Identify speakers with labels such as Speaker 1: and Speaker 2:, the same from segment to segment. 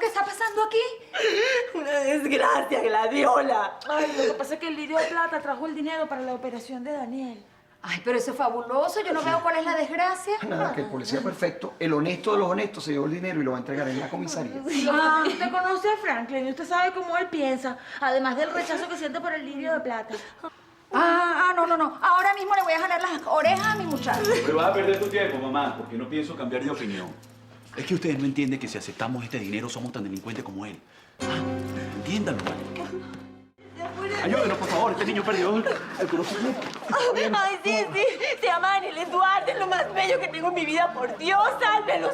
Speaker 1: ¿Qué está pasando aquí?
Speaker 2: Una desgracia, Gladiola.
Speaker 3: Ay, lo que pasa es que el Lirio de Plata trajo el dinero para la operación de Daniel.
Speaker 1: Ay, pero eso es fabuloso. Yo no veo cuál es la desgracia.
Speaker 4: Nada, que el policía perfecto, el honesto de los honestos, se llevó el dinero y lo va a entregar en la comisaría.
Speaker 3: Ah, usted conoce a Franklin y usted sabe cómo él piensa, además del rechazo que siente por el Lirio de Plata.
Speaker 1: No. Ahora mismo le voy a jalar las orejas a mi muchacho.
Speaker 5: Pero vas a perder tu tiempo, mamá, porque no pienso cambiar de opinión. Es que ustedes no entienden que si aceptamos este dinero somos tan delincuentes como él. Entiéndanlo, ¿vale? Ayúdenos, por favor, este niño perdió el conocimiento.
Speaker 2: Ay, sí. Se llama Daniel Eduardo, es lo más bello que tengo en mi vida. Por Dios, sálvelo,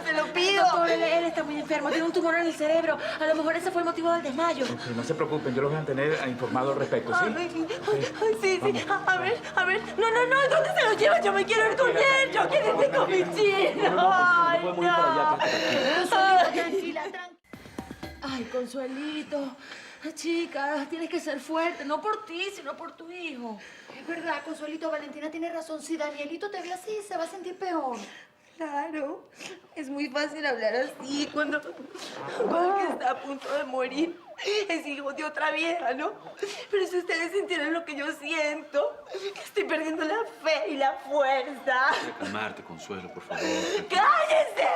Speaker 2: se lo pido.
Speaker 3: Doctor, él está muy enfermo, tiene un tumor en el cerebro. A lo mejor ese fue el motivo del desmayo.
Speaker 6: Ok, no se preocupen, yo los voy a mantener informado al respecto, ¿sí?
Speaker 2: Ay, sí. A ver. No, ¿dónde se lo lleva? Yo me quiero ir con él. Yo quiero irme con mi chino. Ay,
Speaker 5: no podemos ir para allá.
Speaker 1: Consuelito, tranquila.
Speaker 3: Ay, Consuelito. Chica, tienes que ser fuerte, no por ti, sino por tu hijo.
Speaker 1: Es verdad, Consuelito, Valentina tiene razón. Si Danielito te ve así, se va a sentir peor.
Speaker 2: Claro, es muy fácil hablar así cuando el que está a punto de morir es hijo de otra vieja, ¿no? Pero si ustedes sintieran lo que yo siento, que estoy perdiendo la fe y la fuerza.
Speaker 5: Calmarte, Consuelo, por favor.
Speaker 2: ¡Cállese!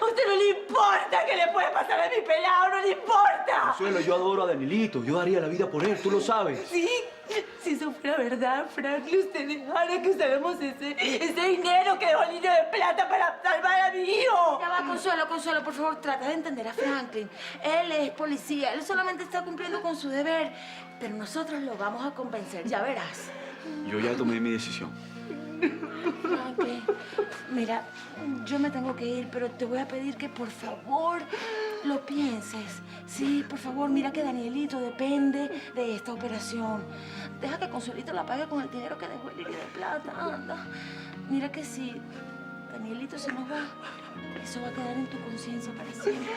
Speaker 2: A usted no le importa qué le puede pasar a mi pelado, no le importa.
Speaker 5: Consuelo, yo adoro a Danielito. Yo daría la vida por él, tú lo sabes.
Speaker 2: Sí, si eso fuera verdad, Franklin, usted dejara que usáramos ese dinero que dejó el niño de plata para salvar a mi hijo.
Speaker 3: Ya va, Consuelo, por favor, trata de entender a Franklin. Él es policía, él solamente está cumpliendo con su deber, pero nosotros lo vamos a convencer, ya verás.
Speaker 5: Yo ya tomé mi decisión.
Speaker 3: Franklin, mira, yo me tengo que ir, pero te voy a pedir que por favor lo pienses. Sí, por favor, mira que Danielito depende de esta operación. Deja que Consuelito la pague con el dinero que dejó el Lirio de Plata, anda. Mira que si Danielito se nos va, eso va a quedar en tu conciencia para siempre.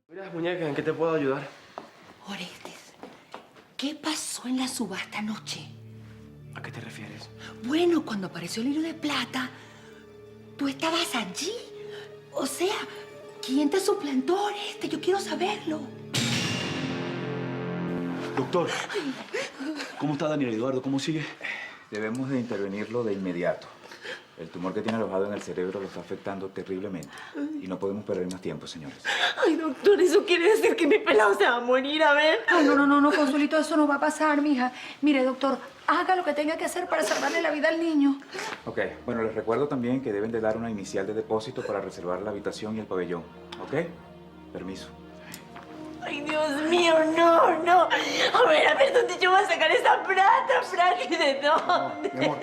Speaker 7: Mira, muñeca, ¿en qué te puedo ayudar?
Speaker 1: Orestes, ¿qué pasó en la subasta anoche?
Speaker 7: ¿A qué te refieres?
Speaker 1: Bueno, cuando apareció el hilo de plata, tú estabas allí. O sea, ¿quién te suplantó, Orestes? Yo quiero saberlo.
Speaker 5: Doctor, ¿cómo está Daniel Eduardo? ¿Cómo sigue?
Speaker 6: Debemos de intervenirlo de inmediato. El tumor que tiene alojado en el cerebro lo está afectando terriblemente. Y no podemos perder más tiempo, señores.
Speaker 2: Ay, doctor, eso quiere decir que mi pelado se va a morir, a ver.
Speaker 1: Ay, no, Consuelito, eso no va a pasar, mija. Mire, doctor, haga lo que tenga que hacer para salvarle la vida al niño.
Speaker 6: Ok, bueno, les recuerdo también que deben de dar una inicial de depósito para reservar la habitación y el pabellón. ¿Ok? Permiso.
Speaker 2: Ay, Dios mío, no. A ver, ¿dónde yo voy a sacar esa plata, Franklin? ¿De dónde?
Speaker 4: Mi amor,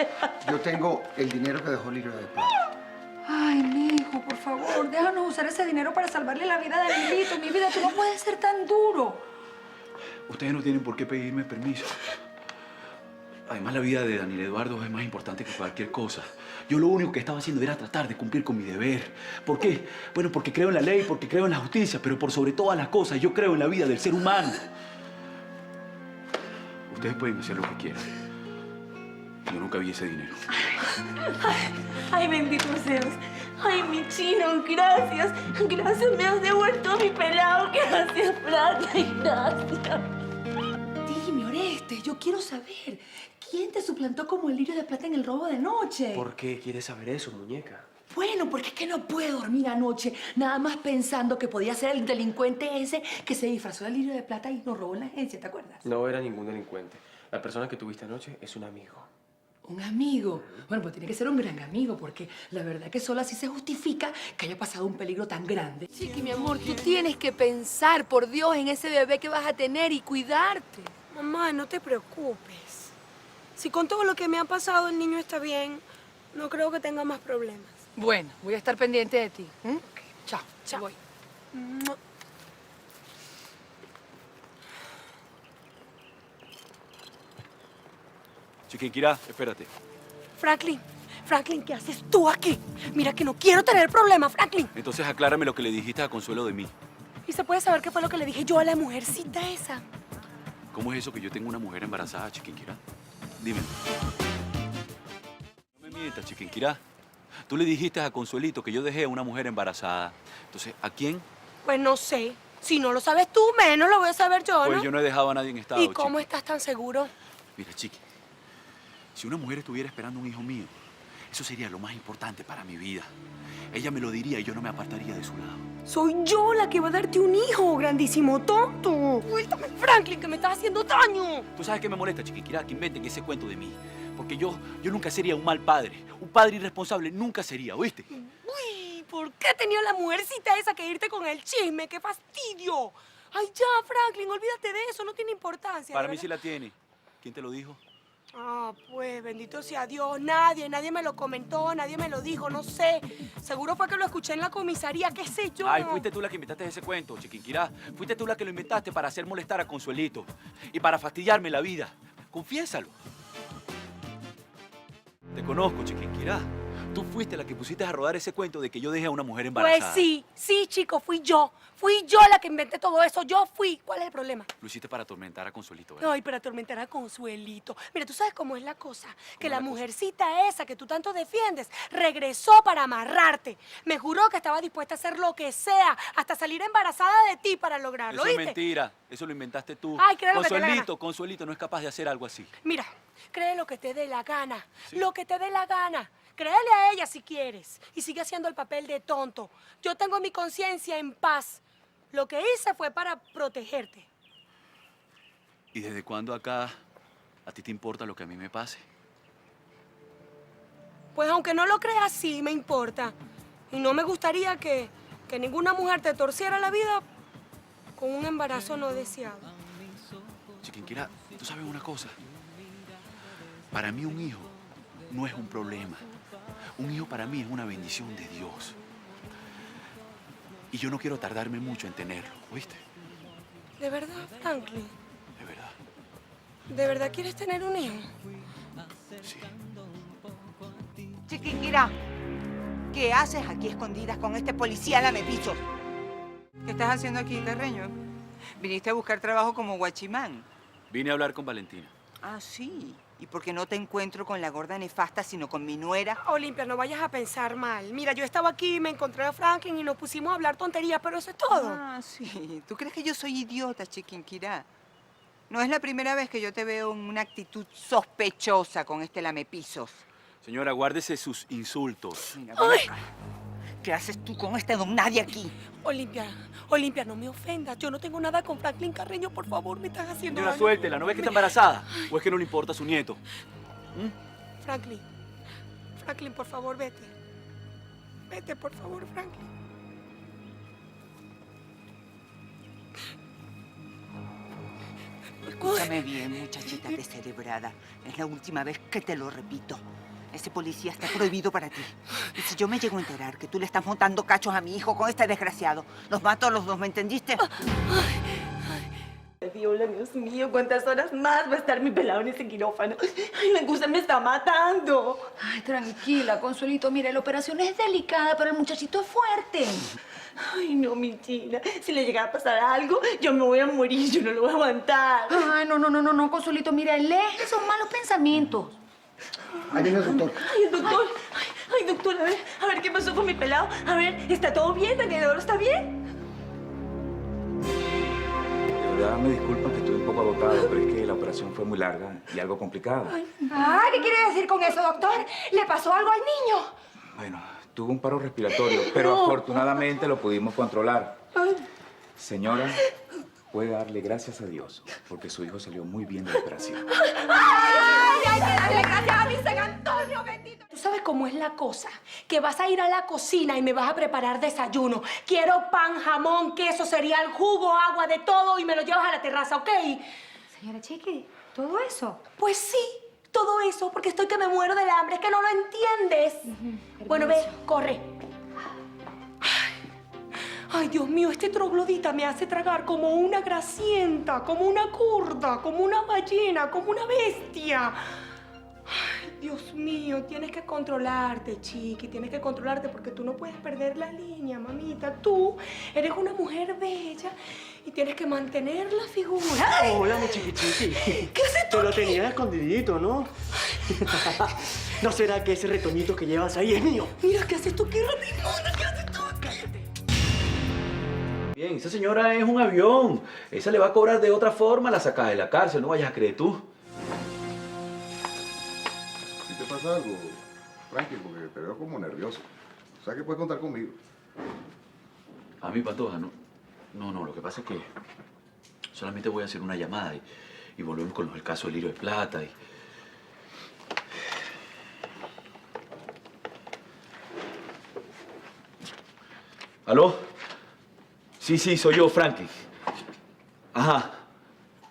Speaker 4: yo tengo el dinero que dejó el hilo de plata.
Speaker 1: Ay, mijo, por favor, déjanos usar ese dinero para salvarle la vida a Danielito. Mi vida, tú no puedes ser tan duro.
Speaker 5: Ustedes no tienen por qué pedirme permiso. Además, la vida de Daniel Eduardo es más importante que cualquier cosa. Yo lo único que estaba haciendo era tratar de cumplir con mi deber. ¿Por qué? Bueno, porque creo en la ley, porque creo en la justicia, pero por sobre todas las cosas, yo creo en la vida del ser humano. Ustedes pueden hacer lo que quieran. Yo nunca vi ese dinero.
Speaker 2: Ay, bendito seas. Ay, mi chino, gracias. Gracias, me has devuelto a mi pelado. Gracias, Franklin, gracias.
Speaker 1: Dime, Orestes, yo quiero saber. ¿Quién te suplantó como el lirio de plata en el robo de noche?
Speaker 7: ¿Por qué quieres saber eso, muñeca?
Speaker 1: Bueno, porque es que no puedo dormir anoche, nada más pensando que podía ser el delincuente ese que se disfrazó de lirio de plata y nos robó en la agencia, ¿te acuerdas?
Speaker 7: No era ningún delincuente. La persona que tuviste anoche es un amigo.
Speaker 1: ¿Un amigo? Bueno, pues tiene que ser un gran amigo, porque la verdad que solo así se justifica que haya pasado un peligro tan grande.
Speaker 8: Chiqui, mi amor, tú tienes que pensar, por Dios, en ese bebé que vas a tener y cuidarte.
Speaker 9: Mamá, no te preocupes. Si con todo lo que me ha pasado el niño está bien, no creo que tenga más problemas.
Speaker 8: Bueno, voy a estar pendiente de ti. ¿Mm? Chao,
Speaker 9: Chao.
Speaker 8: voy.
Speaker 9: Mua.
Speaker 5: Chiquinquirá, espérate.
Speaker 9: Franklin, ¿qué haces tú aquí? Mira que no quiero tener problemas, Franklin.
Speaker 5: Entonces aclárame lo que le dijiste a Consuelo de mí.
Speaker 9: ¿Y se puede saber qué fue lo que le dije yo a la mujercita esa?
Speaker 5: ¿Cómo es eso que yo tengo una mujer embarazada, Chiquinquirá? Dime. molesta, Chiquinquirá. Tú le dijiste a Consuelito que yo dejé a una mujer embarazada. Entonces, ¿a quién?
Speaker 9: Pues no sé. Si no lo sabes tú, menos lo voy a saber yo, ¿no?
Speaker 5: Pues yo no he dejado a nadie en estado,
Speaker 9: ¿Y cómo
Speaker 5: Chiqui.
Speaker 9: estás tan seguro?
Speaker 5: Mira, Chiqui, si una mujer estuviera esperando un hijo mío, eso sería lo más importante para mi vida. Ella me lo diría y yo no me apartaría de su lado.
Speaker 9: Soy yo la que va a darte un hijo, grandísimo tonto. Suéltame, Franklin, que me estás haciendo daño.
Speaker 5: ¿Tú sabes qué me molesta, Chiquinquirá? Que inventen ese cuento de mí. Porque yo nunca sería un mal padre. Un padre irresponsable nunca sería, ¿oíste?
Speaker 9: Uy, ¿por qué tenía la mujercita esa que irte con el chisme? ¡Qué fastidio! Ay, ya, Franklin, olvídate de eso, no tiene importancia.
Speaker 5: Para
Speaker 9: de
Speaker 5: mí sí
Speaker 9: verdad.
Speaker 5: la tiene. ¿Quién te lo dijo?
Speaker 9: Ah, pues, bendito sea Dios. Nadie me lo comentó, nadie me lo dijo, no sé. Seguro fue que lo escuché en la comisaría, qué sé yo.
Speaker 5: Ay, fuiste tú la que inventaste ese cuento, Chiquinquirá. Fuiste tú la que lo inventaste para hacer molestar a Consuelito y para fastidiarme la vida. Confiésalo. Te conozco, Chiquinquirá. Tú fuiste la que pusiste a rodar ese cuento de que yo dejé a una mujer embarazada.
Speaker 9: Pues sí, chico, fui yo. Fui yo la que inventé todo eso, yo fui. ¿Cuál es el problema?
Speaker 5: Lo hiciste para atormentar a Consuelito, ¿verdad?
Speaker 9: Ay, para atormentar a Consuelito. Mira, tú sabes cómo es la cosa. Que
Speaker 5: es
Speaker 9: la
Speaker 5: la cosa?
Speaker 9: mujercita esa que tú tanto defiendes regresó para amarrarte. Me juró que estaba dispuesta a hacer lo que sea, hasta salir embarazada de ti para lograrlo,
Speaker 5: Eso es
Speaker 9: ¿oíste?
Speaker 5: mentira. Eso lo inventaste tú.
Speaker 9: Ay, cree lo que te dé la gana.
Speaker 5: Consuelito no es capaz de hacer algo así.
Speaker 9: Mira, cree lo que te dé la gana.
Speaker 5: Sí.
Speaker 9: Lo que te dé la gana. Créele a ella si quieres. Y sigue haciendo el papel de tonto. Yo tengo mi conciencia en paz. Lo que hice fue para protegerte.
Speaker 5: ¿Y desde cuándo acá a ti te importa lo que a mí me pase?
Speaker 9: Pues aunque no lo creas, sí me importa. Y no me gustaría que ninguna mujer te torciera la vida con un embarazo no deseado.
Speaker 5: Chiquinquirá, tú sabes una cosa. Para mí un hijo no es un problema. Un hijo para mí es una bendición de Dios. Y yo no quiero tardarme mucho en tenerlo, ¿oíste?
Speaker 9: ¿De verdad, Franklin?
Speaker 5: De verdad.
Speaker 9: ¿De verdad quieres tener un hijo?
Speaker 5: Sí.
Speaker 10: Chiquinquirá, ¿qué haces aquí escondidas con este policía lamepichos?
Speaker 11: ¿Qué estás haciendo aquí, Carreño? ¿Viniste a buscar trabajo como guachimán?
Speaker 5: Vine a hablar con Valentina.
Speaker 10: Ah, sí. ¿Y por qué no te encuentro con la gorda nefasta, sino con mi nuera?
Speaker 9: Olimpia, no vayas a pensar mal. Mira, yo estaba aquí, me encontré a Franklin y nos pusimos a hablar tonterías, pero eso es todo.
Speaker 10: Ah, sí. ¿Tú crees que yo soy idiota, Chiquinquirá? No es la primera vez que yo te veo en una actitud sospechosa con este lamepisos.
Speaker 5: Señora, guárdese sus insultos.
Speaker 10: Mira, ven acá. ¿Qué haces tú con este don nadie aquí?
Speaker 9: Olimpia, no me ofendas. Yo no tengo nada con Franklin Carreño. Por favor, me estás haciendo
Speaker 5: Señora,
Speaker 9: daño.
Speaker 5: suéltela. ¿No ves que está embarazada? ¿O es que no le importa a su nieto?
Speaker 9: Franklin, por favor, vete. Vete, por favor, Franklin.
Speaker 10: Escúchame bien, muchachita descerebrada. Es la última vez que te lo repito. Ese policía está prohibido para ti. Y si yo me llego a enterar que tú le estás montando cachos a mi hijo con este desgraciado, los mato a los dos, ¿me entendiste?
Speaker 2: Viola, Dios mío, ¿cuántas horas más va a estar mi pelado en ese quirófano? Ay, la angusta me está matando.
Speaker 1: Ay, tranquila, Consuelito. Mira, la operación es delicada, pero el muchachito es fuerte.
Speaker 2: Ay, no, mi China. Si le llegara a pasar algo, yo me voy a morir, yo no lo voy a aguantar.
Speaker 1: Ay, no, Consuelito. Mira, lee esos malos pensamientos.
Speaker 4: Ahí viene el doctor.
Speaker 2: Ay, el doctor. Ay, doctor, a ver qué pasó con mi pelado. A ver, ¿está todo bien? ¿Daniel está bien?
Speaker 6: De verdad me disculpan que estoy un poco agotado, pero es que la operación fue muy larga y algo complicada.
Speaker 1: Ay, ¿qué quiere decir con eso, doctor? ¿Le pasó algo al niño?
Speaker 6: Bueno, tuvo un paro respiratorio, pero afortunadamente lo pudimos controlar. Señora, puede darle gracias a Dios, porque su hijo salió muy bien de la operación.
Speaker 9: ¡Ay, hay que darle gracias a mi San Antonio, bendito! ¿Tú sabes cómo es la cosa? Que vas a ir a la cocina y me vas a preparar desayuno. Quiero pan, jamón, queso, cereal, jugo, agua, de todo y me lo llevas a la terraza, ¿ok?
Speaker 1: Señora Chiqui, ¿todo eso?
Speaker 9: Pues sí, todo eso, porque estoy que me muero del hambre. Es que no lo entiendes. Bueno, ve, corre. Ay, Dios mío, este troglodita me hace tragar como una grasienta, como una curda, como una ballena, como una bestia. Ay, Dios mío, tienes que controlarte, chiqui, tienes que controlarte porque tú no puedes perder la línea, mamita. Tú eres una mujer bella y tienes que mantener la figura. ¡Ay!
Speaker 12: Hola, mi chiqui.
Speaker 9: ¿Qué haces tú
Speaker 12: Te lo
Speaker 9: aquí?
Speaker 12: tenía escondidito, ¿no? ¿No será que ese retoñito que llevas ahí es mío?
Speaker 9: Mira, ¿qué haces tú aquí, Raimunda? ¿Qué haces tú aquí?
Speaker 5: Bien, esa señora es un avión. Esa le va a cobrar de otra forma la sacada de la cárcel, no vayas a creer tú.
Speaker 13: Si te pasa algo, Frankie, porque te veo como nervioso. O sea que puedes contar conmigo.
Speaker 5: A mí, Pantoja, no. No, lo que pasa es que solamente voy a hacer una llamada y volvemos con el caso del hilo de plata y... ¿Aló? Sí, soy yo, Frankie. Ajá.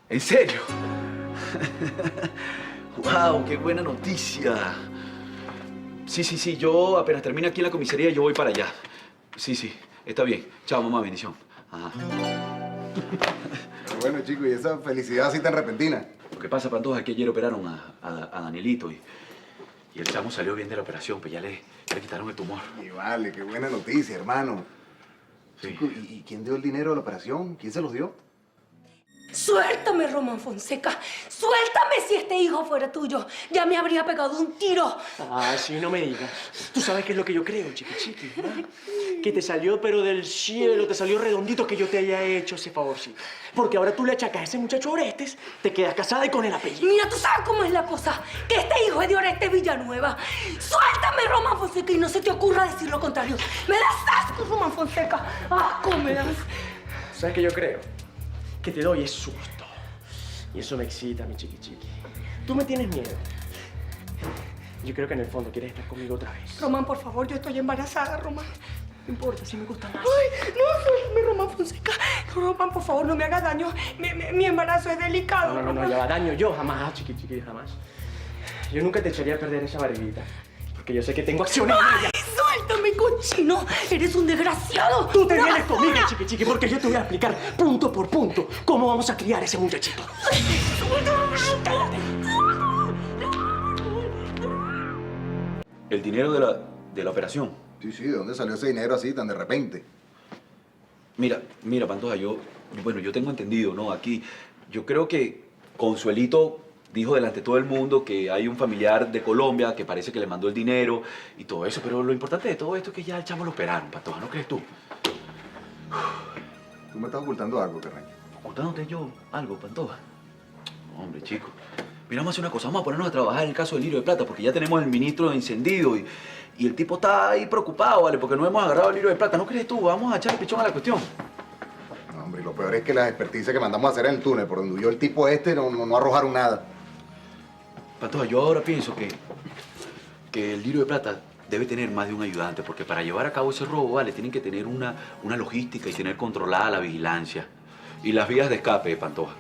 Speaker 5: ¿En serio? ¡Wow! ¡Qué buena noticia! Sí, yo apenas termine aquí en la comisaría, yo voy para allá. Sí, está bien. Chao, mamá, bendición. Ajá.
Speaker 13: Pero bueno, chico, y esa felicidad así tan repentina.
Speaker 5: Lo que pasa, Pantoja, es que ayer operaron a Danielito y el chamo salió bien de la operación, pues ya le quitaron el tumor.
Speaker 13: Y vale, qué buena noticia, hermano.
Speaker 5: Sí.
Speaker 13: Chico, ¿y quién dio el dinero de la operación? ¿Quién se los dio?
Speaker 9: Suéltame, Román Fonseca. Suéltame si este hijo fuera tuyo. Ya me habría pegado un tiro.
Speaker 12: Ah, sí, no me digas. Tú sabes qué es lo que yo creo, chiqui. ¿No? Que te salió, pero del cielo, te salió redondito que yo te haya hecho ese favorcito. Porque ahora tú le achacas a ese muchacho Orestes, te quedas casada y con el apellido.
Speaker 9: Mira, tú sabes cómo es la cosa. Que este hijo es de Orestes Villanueva. Suéltame, Román Fonseca, y no se te ocurra decir lo contrario. Me das asco, Román Fonseca. Asco me das.
Speaker 12: ¿Sabes qué yo creo? Que te doy es susto. Y eso me excita, mi chiqui. Tú me tienes miedo. Yo creo que en el fondo quieres estar conmigo otra vez.
Speaker 9: Román, por favor, yo estoy embarazada, Román.
Speaker 12: No importa, si me gusta más.
Speaker 9: Ay, no, suéltame, Román Fonseca. Román, por favor, no me hagas daño. Mi embarazo es delicado.
Speaker 12: No, ya va daño. Yo jamás, chiqui, jamás. Yo nunca te echaría a perder esa barriguita. Porque yo sé que tengo acciones en ella.
Speaker 9: ¡Ay, suéltame, cochino! ¡Eres un desgraciado!
Speaker 12: Tú te vienes conmigo, chiqui, porque yo te voy a explicar punto por punto cómo vamos a criar a ese muchachito.
Speaker 5: ¿El dinero de la operación?
Speaker 13: Sí, ¿de dónde salió ese dinero así tan de repente?
Speaker 5: Mira, Pantoja, yo tengo entendido, ¿no? Aquí, yo creo que Consuelito dijo delante de todo el mundo que hay un familiar de Colombia que parece que le mandó el dinero y todo eso, pero lo importante de todo esto es que ya el chamo lo operaron, Pantoja, ¿no crees tú?
Speaker 13: Tú me estás ocultando algo, Carreño.
Speaker 5: ¿Ocultándote yo algo, Pantoja? No, hombre, chico. Mira, vamos a hacer una cosa, vamos a ponernos a trabajar en el caso del hilo de plata porque ya tenemos el ministro encendido y el tipo está ahí preocupado, ¿vale? Porque no hemos agarrado el hilo de plata, ¿no crees tú? Vamos a echar el pichón a la cuestión.
Speaker 13: No, hombre, y lo peor es que las experticias que mandamos a hacer en el túnel, por donde huyó el tipo no arrojaron nada.
Speaker 5: Pantoja, yo ahora pienso que el hilo de plata debe tener más de un ayudante, porque para llevar a cabo ese robo, ¿vale? Tienen que tener una logística y tener controlada la vigilancia. Y las vías de escape, Pantoja.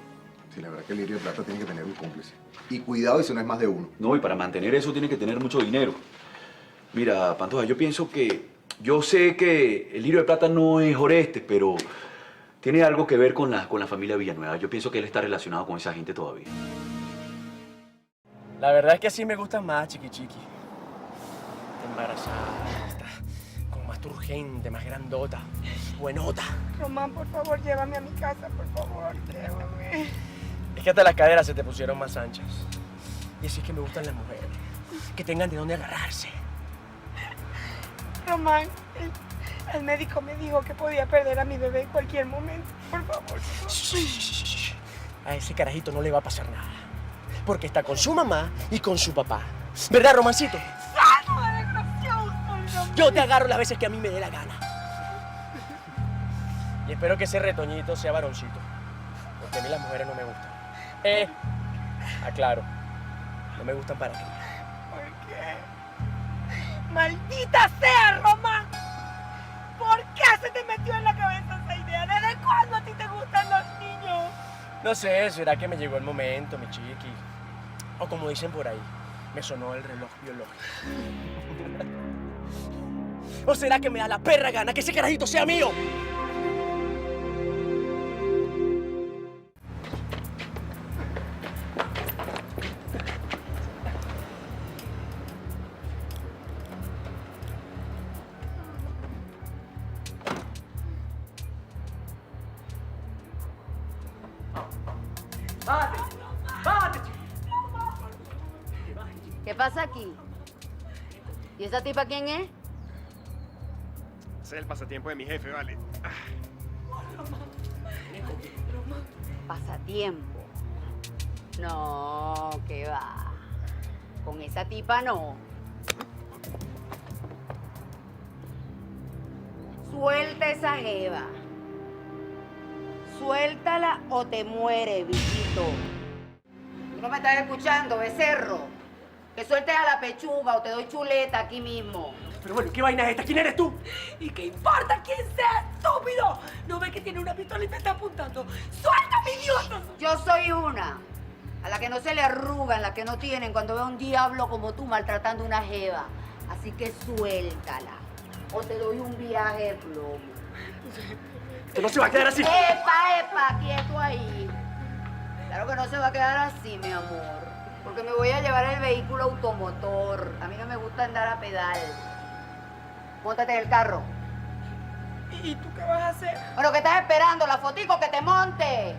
Speaker 13: Sí, la verdad es que el hilo de plata tiene que tener un cómplice. Y cuidado si no es más de uno.
Speaker 5: No, y para mantener eso tiene que tener mucho dinero. Mira, Pantoja, yo pienso que... Yo sé que el hilo de plata no es Orestes, pero tiene algo que ver con la familia Villanueva. Yo pienso que él está relacionado con esa gente todavía.
Speaker 12: La verdad es que así me gustan más, chiqui. Embarazada, está como más turgente, más grandota, buenota.
Speaker 9: Román, por favor, llévame a mi casa, por favor, llévame.
Speaker 12: Es que hasta las caderas se te pusieron más anchas. Y así es que me gustan las mujeres, que tengan de dónde agarrarse.
Speaker 9: Román, el médico me dijo que podía perder a mi bebé en cualquier momento. Por favor.
Speaker 12: Shh. A ese carajito no le va a pasar nada. Porque está con su mamá y con su papá. ¿Verdad, Romancito?
Speaker 9: ¡Salva, desgraciado!
Speaker 12: Yo te agarro las veces que a mí me dé la gana. Y espero que ese retoñito sea varoncito. Porque a mí las mujeres no me gustan. Aclaro. No me gustan para qué.
Speaker 9: ¿Por qué? ¡Maldita sea, Román! ¿Por qué se te metió en la cabeza esa idea? ¿Desde cuándo a ti te gustan los niños?
Speaker 12: No sé, será que me llegó el momento, mi chiqui. O como dicen por ahí, me sonó el reloj biológico. ¿O será que me da la perra gana que ese carajito sea mío? Bájate. Bájate, chico.
Speaker 14: ¿Qué pasa aquí? ¿Y esa tipa quién es?
Speaker 15: Ese es el pasatiempo de mi jefe, vale.
Speaker 14: Pasatiempo. No, ¿qué va? Con esa tipa no. Suelta esa jeva. Suéltala o te mueres, bichito. ¿Tú no me estás escuchando, becerro? Que sueltes a la pechuga o te doy chuleta aquí mismo.
Speaker 12: Pero bueno, ¿qué vaina es esta? ¿Quién eres tú?
Speaker 9: ¿Y qué importa quién sea, estúpido? ¿No ves que tiene una pistola y te está apuntando? ¡Suéltame, idiota!
Speaker 14: Yo soy una. A la que no se le arrugan, la que no tienen cuando ve a un diablo como tú maltratando a una jeva. Así que suéltala. O te doy un viaje de plomo.
Speaker 12: Esto no se va a quedar así.
Speaker 14: ¡Epa, quieto ahí! Claro que no se va a quedar así, mi amor. Porque me voy a llevar el vehículo automotor. A mí no me gusta andar a pedal. Móntate en el carro.
Speaker 9: ¿Y tú qué vas a hacer?
Speaker 14: Bueno, ¿qué estás esperando? La fotico, que te monte.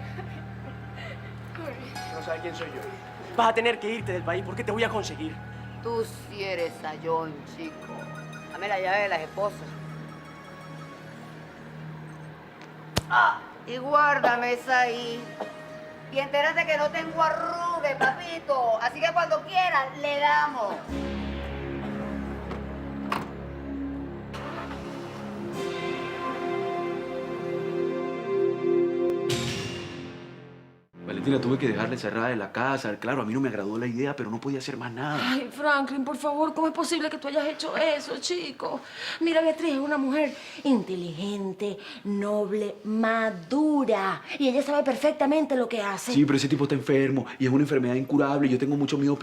Speaker 12: No sabes quién soy yo. Vas a tener que irte del país porque te voy a conseguir.
Speaker 14: Tú sí eres sayón, chico. Dame la llave de las esposas. Ah, y guárdame esa ahí. Y entérate que no tengo arrugue, papito. Así que cuando quieras, le damos.
Speaker 5: Valentina, tuve que dejarle cerrada en la casa. Claro, a mí no me agradó la idea, pero no podía hacer más nada.
Speaker 3: Ay, Franklin, por favor, ¿cómo es posible que tú hayas hecho eso, chico? Mira, Beatriz es una mujer inteligente, noble, madura. Y ella sabe perfectamente lo que hace.
Speaker 5: Sí, pero ese tipo está enfermo y es una enfermedad incurable. Yo tengo mucho miedo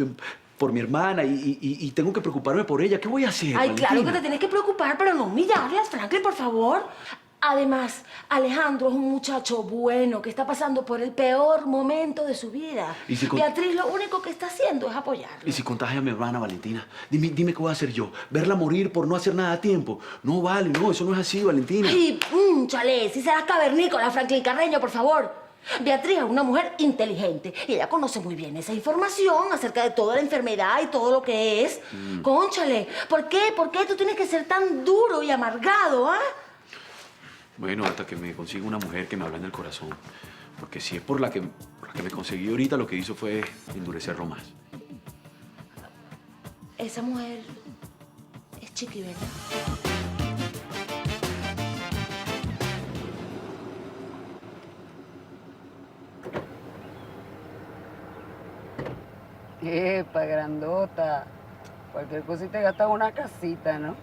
Speaker 5: por mi hermana y tengo que preocuparme por ella. ¿Qué voy a hacer,
Speaker 3: Ay,
Speaker 5: Valentina?
Speaker 3: claro que te tienes que preocupar, pero no humillarlas, Franklin, por favor. Además, Alejandro es un muchacho bueno que está pasando por el peor momento de su vida.
Speaker 5: ¿Y si
Speaker 3: Beatriz lo único que está haciendo es apoyarlo.
Speaker 5: ¿Y si contagia a mi hermana, Valentina? Dime qué voy a hacer yo. ¿Verla morir por no hacer nada a tiempo? No vale, no, eso no es así, Valentina.
Speaker 3: Ay, chale, si serás cavernícola, Franklin Carreño, por favor. Beatriz es una mujer inteligente y ella conoce muy bien esa información acerca de toda la enfermedad y todo lo que es. Cónchale, ¿por qué? ¿Por qué tú tienes que ser tan duro y amargado, ah?
Speaker 5: Bueno, hasta que me consiga una mujer que me hable en el corazón. Porque si es por la que me conseguí ahorita, lo que hizo fue endurecerlo más.
Speaker 3: Esa mujer es Chiqui, ¿verdad?
Speaker 14: Epa, grandota. Cualquier cosita gasta una casita, ¿no?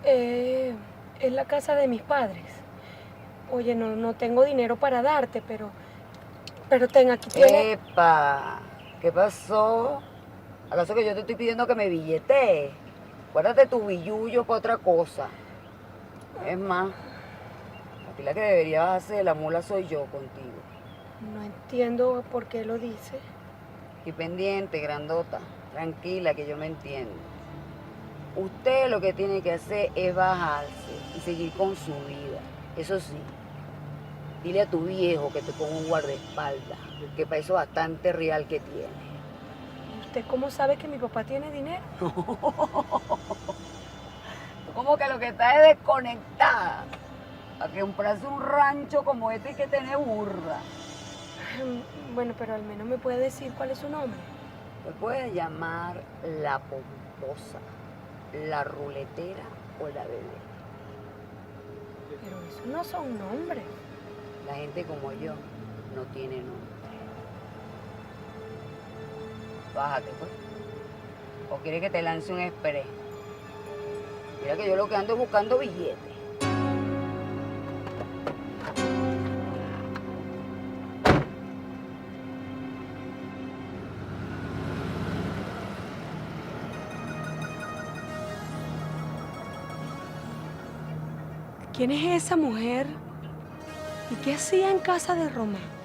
Speaker 9: Es la casa de mis padres. Oye, no tengo dinero para darte, pero ten, aquí tienes.
Speaker 14: ¡Epa! ¿Qué pasó? ¿Acaso que yo te estoy pidiendo que me billete? Guárdate tu billullo para otra cosa. Es más, aquí la que deberías hacer la mula soy yo contigo.
Speaker 9: No entiendo por qué lo dices.
Speaker 14: Y pendiente, grandota. Tranquila, que yo me entiendo. Usted lo que tiene que hacer es bajarse y seguir con su vida. Eso sí, dile a tu viejo que te ponga un guardaespaldas, que para eso bastante real que tiene.
Speaker 9: ¿Usted cómo sabe que mi papá tiene dinero?
Speaker 14: Tú como que lo que está es desconectada. A que comprarse un rancho como este hay que tener burra.
Speaker 9: Bueno, pero al menos me puede decir cuál es su nombre.
Speaker 14: Te puedes llamar la pomposa, la ruletera o la bebé.
Speaker 9: Pero esos no son nombres.
Speaker 14: La gente como yo no tiene nombre. Bájate, pues. ¿O quieres que te lance un express? Mira que yo lo que ando es buscando billetes.
Speaker 9: ¿Quién es esa mujer? ¿Y qué hacía en casa de Román?